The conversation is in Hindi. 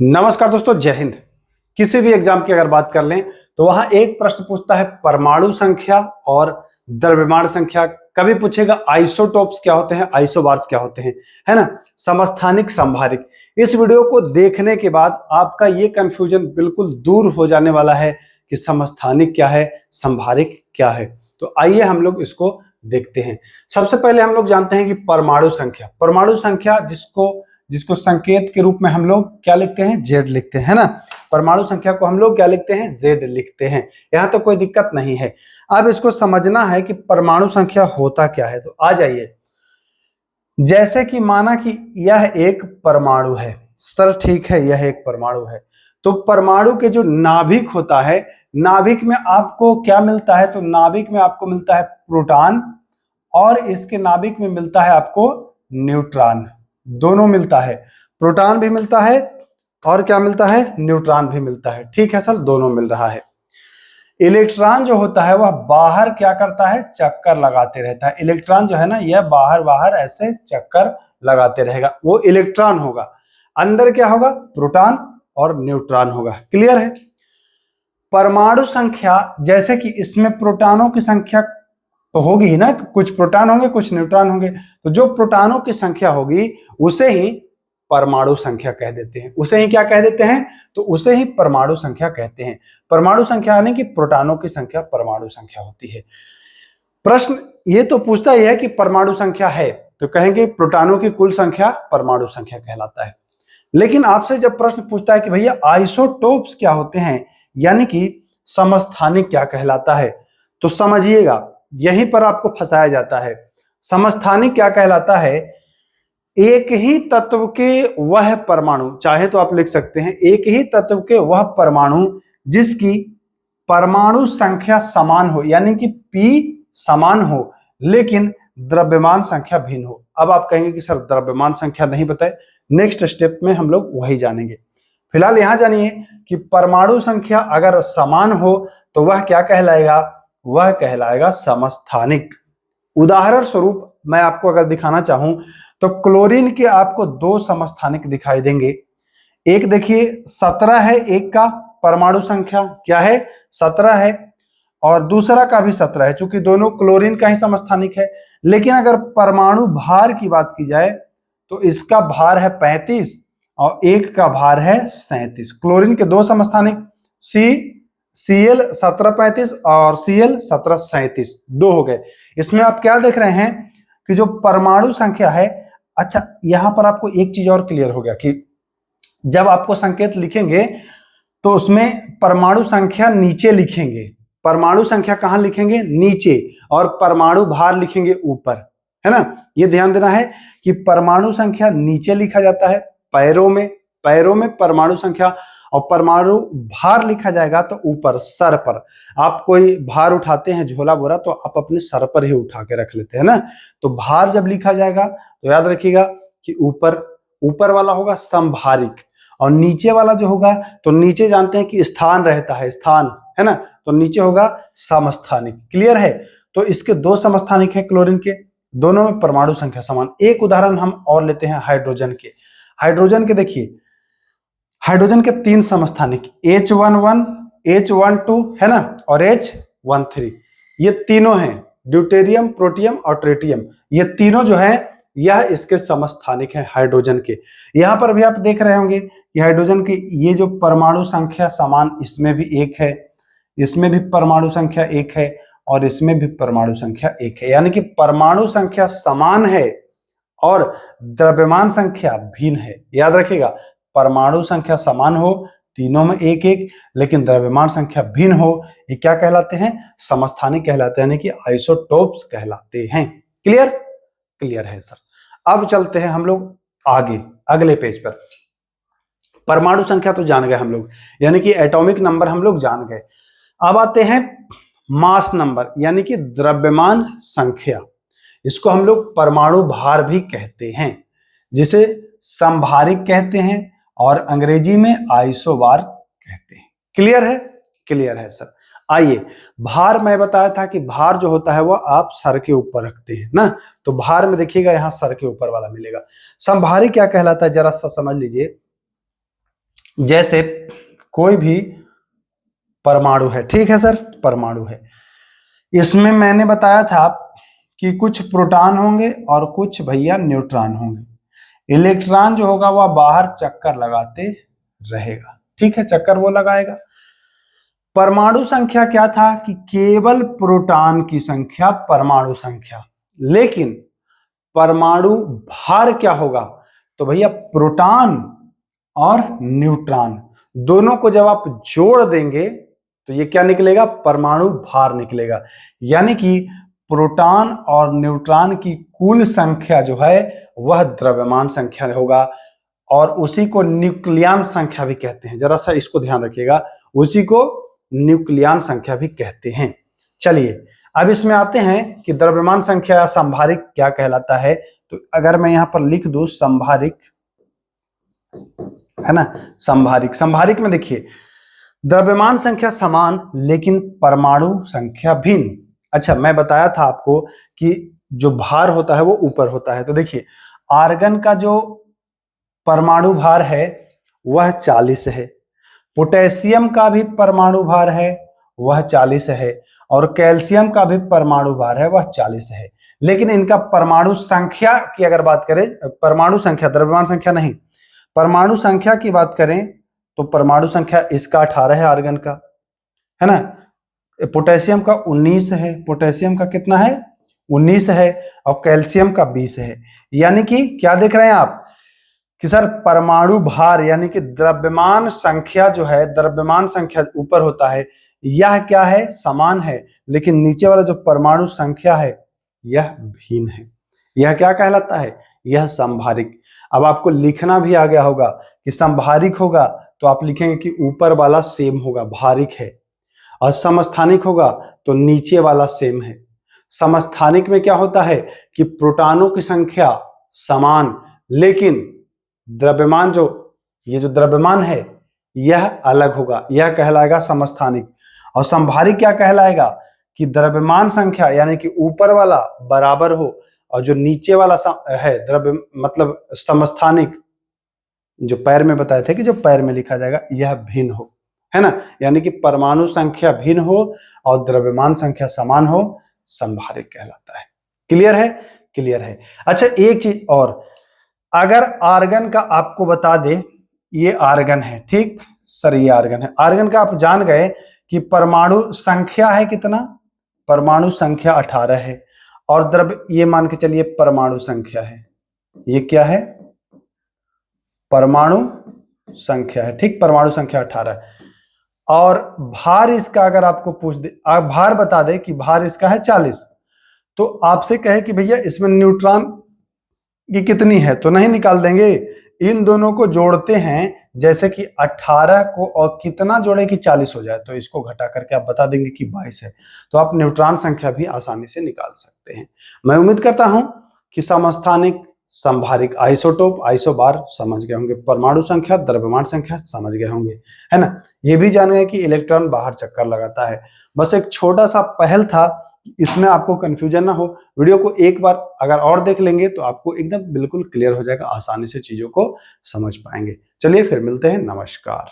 नमस्कार दोस्तों, जय हिंद। किसी भी एग्जाम की अगर बात कर लें तो वहां एक प्रश्न पूछता है परमाणु संख्या और द्रव्यमान संख्या। कभी पूछेगा आइसोटोप्स क्या होते हैं, आइसोबार्स क्या होते हैं, है ना, समस्थानिक संभारिक। इस वीडियो को देखने के बाद आपका ये कंफ्यूजन बिल्कुल दूर हो जाने वाला है कि समस्थानिक क्या है, संभारिक क्या है। तो आइए हम लोग इसको देखते हैं। सबसे पहले हम लोग जानते हैं कि परमाणु संख्या जिसको संकेत के रूप में हम लोग क्या लिखते हैं, जेड लिखते हैं, है ना। परमाणु संख्या को हम लोग क्या लिखते हैं, जेड लिखते हैं। यहां तो कोई दिक्कत नहीं है। अब इसको समझना है कि परमाणु संख्या होता क्या है। तो आ जाइए, जैसे कि माना कि यह एक परमाणु है, सर ठीक है, यह एक परमाणु है। तो परमाणु के जो नाभिक होता है, नाभिक में आपको क्या मिलता है, तो नाभिक में आपको मिलता है प्रोटॉन और इसके नाभिक में मिलता है आपको न्यूट्रॉन। दोनों मिलता है, प्रोटॉन भी मिलता है और क्या मिलता है, न्यूट्रॉन भी मिलता है। ठीक है सर, दोनों मिल रहा है। इलेक्ट्रॉन जो होता है वह बाहर क्या करता है, चक्कर लगाते रहता है। इलेक्ट्रॉन जो है ना, यह बाहर बाहर ऐसे चक्कर लगाते रहेगा, वो इलेक्ट्रॉन होगा। अंदर क्या होगा, प्रोटॉन और न्यूट्रॉन होगा। क्लियर है। परमाणु संख्या, जैसे कि इसमें प्रोटॉनों की संख्या तो होगी ही ना, कुछ प्रोटॉन होंगे कुछ न्यूट्रॉन होंगे। तो जो प्रोटॉनों की संख्या होगी उसे ही परमाणु संख्या कह देते हैं। उसे ही क्या कह देते हैं, तो उसे ही परमाणु संख्या कहते हैं। परमाणु संख्या यानी कि प्रोटॉनों की संख्या परमाणु संख्या होती है। प्रश्न ये तो पूछता ही है कि परमाणु संख्या है, तो कहेंगे प्रोटॉनों की कुल संख्या परमाणु संख्या कहलाता है। लेकिन आपसे जब प्रश्न पूछता है कि भैया आइसोटोप्स क्या होते हैं, यानी कि समस्थानिक क्या कहलाता है, तो समझिएगा यहीं पर आपको फंसाया जाता है। समस्थानिक क्या कहलाता है, एक ही तत्व के वह परमाणु, चाहे तो आप लिख सकते हैं एक ही तत्व के वह परमाणु जिसकी परमाणु संख्या समान हो, यानी कि P समान हो लेकिन द्रव्यमान संख्या भिन्न हो। अब आप कहेंगे कि सर द्रव्यमान संख्या नहीं बताए, नेक्स्ट स्टेप में हम लोग वही जानेंगे। फिलहाल यहां जानिए कि परमाणु संख्या अगर समान हो तो वह क्या कहलाएगा, वह कहलाएगा समस्थानिक। उदाहरण स्वरूप मैं आपको अगर दिखाना चाहूं तो क्लोरीन के आपको दो समस्थानिक दिखाई देंगे। एक देखिए 17 है, एक का परमाणु संख्या क्या है, 17 है, और दूसरा का भी 17 है, चूंकि दोनों क्लोरीन का ही समस्थानिक है। लेकिन अगर परमाणु भार की बात की जाए तो इसका भार है 35 और एक का भार है 37। क्लोरीन के दो समस्थानिक Cl 1735 और Cl 1737, दो हो गए। इसमें आप क्या देख रहे हैं कि जो परमाणु संख्या है, अच्छा यहां पर आपको एक चीज और क्लियर हो गया कि जब आपको संकेत लिखेंगे तो उसमें परमाणु संख्या नीचे लिखेंगे। परमाणु संख्या कहां लिखेंगे, नीचे, और परमाणु भार लिखेंगे ऊपर, है ना। यह ध्यान देना है कि परमाणु संख्या नीचे लिखा जाता है पैरों में परमाणु संख्या, और परमाणु भार लिखा जाएगा तो ऊपर सर पर। आप कोई भार उठाते हैं झोला बोरा तो आप अपने सर पर ही उठा के रख लेते हैं ना। तो भार जब लिखा जाएगा तो याद रखिएगा कि ऊपर वाला होगा संभारिक और नीचे वाला जो होगा, तो नीचे जानते हैं कि स्थान रहता है, स्थान, है ना, तो नीचे होगा समस्थानिक। क्लियर है। तो इसके दो समस्थानिक है क्लोरीन के, दोनों में परमाणु संख्या समान। एक उदाहरण हम और लेते हैं हाइड्रोजन के देखिए, हाइड्रोजन के तीन समस्थानिक H11, H12, है ना, और H13, ये तीनों हैं, ड्यूटेरियम, प्रोटियम और ट्रिटियम। ये तीनों जो है यह इसके समस्थानिक हैं हाइड्रोजन के। यहां पर भी आप देख रहे होंगे कि हाइड्रोजन की ये जो परमाणु संख्या समान, इसमें भी एक है, इसमें भी परमाणु संख्या एक है और इसमें भी परमाणु संख्या एक है, यानी कि परमाणु संख्या समान है और द्रव्यमान संख्या भिन्न है। याद रखिएगा, परमाणु संख्या समान हो, तीनों में एक एक, लेकिन द्रव्यमान संख्या भिन्न हो, ये क्या कहलाते हैं, समस्थानिक कहलाते हैं, यानी कि आइसोटोप्स कहलाते हैं। क्लियर है सर। अब चलते हैं हम लोग आगे, अगले पेज पर। परमाणु संख्या तो जान गए हम लोग, यानी कि एटॉमिक नंबर हम लोग जान गए। अब आते हैं मास नंबर, यानी कि द्रव्यमान संख्या। इसको हम लोग परमाणु भार भी कहते हैं, जिसे संभारिक कहते हैं और अंग्रेजी में आइसोबार कहते हैं। क्लियर है सर। आइए, भार मैं बताया था कि भार जो होता है वह आप सर के ऊपर रखते हैं ना, तो भार में देखिएगा यहां सर के ऊपर वाला मिलेगा। संभारिक क्या कहलाता है, जरा सा समझ लीजिए। जैसे कोई भी परमाणु है, ठीक है सर, परमाणु है, इसमें मैंने बताया था कि कुछ प्रोटॉन होंगे और कुछ भैया न्यूट्रॉन होंगे। इलेक्ट्रॉन जो होगा वह बाहर चक्कर लगाते रहेगा, ठीक है, चक्कर वो लगाएगा। परमाणु संख्या क्या था कि केवल प्रोटॉन की संख्या परमाणु संख्या, लेकिन परमाणु भार क्या होगा, तो भैया प्रोटॉन और न्यूट्रॉन दोनों को जब आप जोड़ देंगे तो ये क्या निकलेगा, परमाणु भार निकलेगा। यानी कि प्रोटॉन और न्यूट्रॉन की कुल संख्या जो है वह द्रव्यमान संख्या होगा, और उसी को न्यूक्लियन संख्या भी कहते हैं। जरा सा इसको ध्यान रखिएगा, उसी को न्यूक्लियन संख्या भी कहते हैं। चलिए अब इसमें आते हैं कि द्रव्यमान संख्या या संभारिक क्या कहलाता है। तो अगर मैं यहां पर लिख दूं संभारिक, है ना, संभारिक, संभारिक में देखिए द्रव्यमान संख्या समान लेकिन परमाणु संख्या भिन्न। अच्छा, मैं बताया था आपको कि जो भार होता है वो ऊपर होता है। तो देखिए आर्गन का जो परमाणु भार है वह 40 है, पोटेशियम का भी परमाणु भार है वह 40 है, और कैल्शियम का भी परमाणु भार है वह 40 है। लेकिन इनका परमाणु संख्या की अगर बात करें, परमाणु संख्या, द्रव्यमान संख्या नहीं, परमाणु संख्या की बात करें तो परमाणु संख्या इसका 18 है आर्गन का, है ना, पोटेशियम का 19 है, पोटेशियम का कितना है 19 है, और कैल्शियम का 20 है। यानी कि क्या देख रहे हैं आप कि सर परमाणु भार यानी कि द्रव्यमान संख्या जो है, द्रव्यमान संख्या ऊपर होता है, यह क्या है, समान है, लेकिन नीचे वाला जो परमाणु संख्या है यह भिन्न है। यह क्या कहलाता है, यह संभारिक। अब आपको लिखना भी आ गया होगा कि संभारिक होगा तो आप लिखेंगे कि ऊपर वाला सेम होगा, भारिक है, और समस्थानिक होगा तो नीचे वाला सेम है। समस्थानिक में क्या होता है कि प्रोटॉनों की संख्या समान, लेकिन द्रव्यमान ये जो द्रव्यमान है यह अलग होगा, यह कहलाएगा समस्थानिक। और संभारिक क्या कहलाएगा कि द्रव्यमान संख्या यानी कि ऊपर वाला बराबर हो, और जो नीचे वाला है द्रव्य मतलब समस्थानिक, जो पैर में बताए थे कि जो पैर में लिखा जाएगा यह भिन्न हो, है ना, यानी कि परमाणु संख्या भिन्न हो और द्रव्यमान संख्या समान हो, संभारिक कहलाता है। क्लियर है, क्लियर है। अच्छा एक चीज और, अगर आर्गन का आपको बता दे, ये आर्गन है, ठीक सर, ये आर्गन है, आर्गन का आप जान गए कि परमाणु संख्या है कितना, परमाणु संख्या 18 है, और द्रव्य ये मान के चलिए परमाणु संख्या है, ये क्या है, परमाणु संख्या है, ठीक, परमाणु संख्या 18 है। और भार इसका अगर आपको पूछ दे, भार बता दे कि भार इसका है 40, तो आपसे कहे कि भैया इसमें न्यूट्रॉन की कितनी है, तो नहीं निकाल देंगे, इन दोनों को जोड़ते हैं, जैसे कि 18 को और कितना जोड़े कि 40 हो जाए, तो इसको घटा करके आप बता देंगे कि 22 है, तो आप न्यूट्रॉन संख्या भी आसानी से निकाल सकते हैं। मैं उम्मीद करता हूं कि समस्थानिक, संभारिक, आइसोटोप, आइसोबार समझ गए होंगे, परमाणु संख्या, द्रव्यमान संख्या समझ गए होंगे, है ना। ये भी जान गए कि इलेक्ट्रॉन बाहर चक्कर लगाता है। बस एक छोटा सा पहल था, इसमें आपको कंफ्यूजन ना हो, वीडियो को एक बार अगर और देख लेंगे तो आपको एकदम बिल्कुल क्लियर हो जाएगा, आसानी से चीजों को समझ पाएंगे। चलिए फिर मिलते हैं, नमस्कार।